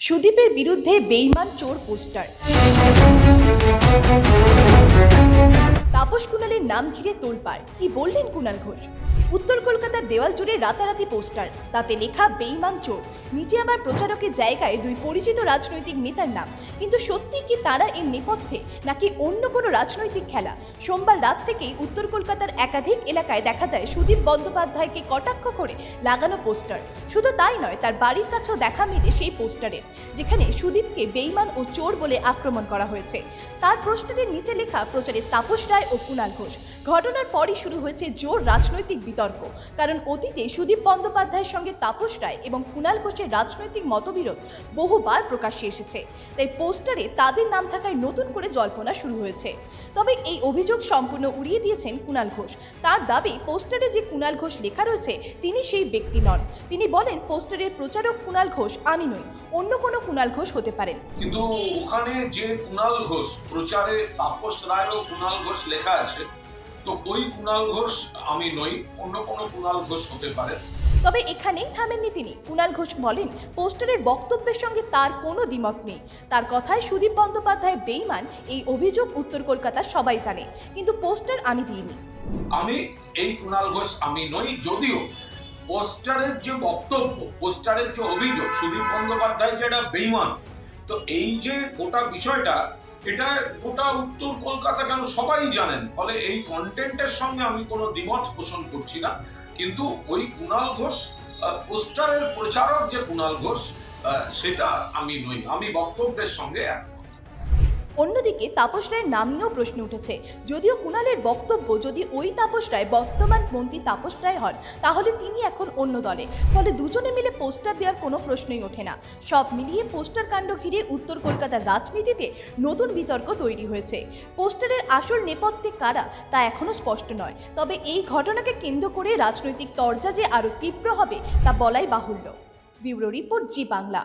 সুদীপের বিরুদ্ধে বেঈমান চোর পোস্টার। তাপস কুণালের নাম ঘিরে তোলপাড়। কি বললেন কুণাল ঘোষ? উত্তর কলকাতার দেওয়াল জুড়ে রাতারাতি পোস্টার, তাতে লেখা বেঈমান চোর। নিচে আবার প্রচারকের জায়গায় দুই পরিচিত রাজনৈতিক নেতার নাম। কিন্তু সত্যি কি তারা এর নেপথ্যে, নাকি অন্য কোনো রাজনৈতিক খেলা? সোমবার রাত থেকেই উত্তর কলকাতার একাধিক এলাকায় দেখা যায় সুদীপ বন্দ্যোপাধ্যায়কে কটাক্ষ করে লাগানো পোস্টার। শুধু তাই নয়, তার বাড়ির কাছেও দেখা মিলে সেই পোস্টারের, যেখানে সুদীপকে বেঈমান ও চোর বলে আক্রমণ করা হয়েছে। তার পোস্টারের নিচে লেখা প্রচারের তাপস রায় ও কুণাল ঘোষ। ঘটনার পরই শুরু হয়েছে জোর রাজনৈতিক বিতর্ক, কারণ অতীতে সুদীপ বন্দ্যোপাধ্যায়ের সঙ্গে তাপস রায় এবং কুণাল ঘোষের রাজনৈতিক মতবিরোধ বহুবার প্রকাশ্যে এসেছে। তাই পোস্টারে তাদের নাম থাকায় নতুন করে জল্পনা শুরু হয়েছে। তবে এই অভিযোগ সম্পূর্ণ উড়িয়ে দিয়েছেন কুণাল ঘোষ। তার দাবি, পোস্টারে যে কুণাল ঘোষ লেখা রয়েছে তিনি সেই ব্যক্তি নন। তিনি বলেন, পোস্টারের প্রচারক কুণাল ঘোষ আমি নই, অন্য কোনো কুণাল ঘোষ হতে পারেন। কিন্তু ওখানে যে কুণাল ঘোষ, প্রচারে তাপস রায় ও কুণাল ঘোষ লেখা আছে, তো ওই কুণাল ঘোষ আমি নই, অন্য কোনো কুণাল ঘোষ হতে পারে। তবে এখানেই থামেননি তিনি। কুণাল ঘোষ বলেন, পোস্টারের বক্তব্যের সঙ্গে তার কোনো দ্বিমত নেই। তার কথায় সুদীপ বন্দ্যোপাধ্যায় বেঈমান, এই অভিযোগ উত্তর কলকাতার সবাই জানে, কিন্তু পোস্টার আমি দিইনি। আমি এই কুণাল ঘোষ আমি নই, যদিও পোস্টারের যে বক্তব্য, পোস্টারের যে অভিযোগ সুদীপ বন্দ্যোপাধ্যায় যেটা বেঈমান, তো এই যে গোটা বিষয়টা, এটা গোটা উত্তর কলকাতা কেন সবাই জানেন। ফলে এই কন্টেন্টের সঙ্গে আমি কোনো দ্বিমত পোষণ করছি না। কিন্তু ওই কুণাল ঘোষ, পোস্টারের প্রচারক যে কুণাল ঘোষ, সেটা আমি নই। আমি বক্তব্যের সঙ্গে একমত। অন্যদিকে তাপস রায়ের নাম নিয়েও প্রশ্ন উঠেছে। যদিও কুণালের বক্তব্য, যদি ওই তাপস রায় বর্তমান মন্ত্রী তাপস রায় হন, তাহলে তিনি এখন অন্য দলে। ফলে দুজনে মিলে পোস্টার দেওয়ার কোনো প্রশ্নই ওঠে না। সব মিলিয়ে পোস্টার কাণ্ড ঘিরে উত্তর কলকাতার রাজনীতিতে নতুন বিতর্ক তৈরি হয়েছে। পোস্টারের আসল নেপথ্যে কারা, তা এখনও স্পষ্ট নয়। তবে এই ঘটনাকে কেন্দ্র করে রাজনৈতিক তরজা যে আরও তীব্র হবে তা বলাই বাহুল্য। ব্যুরো রিপোর্ট, জি বাংলা।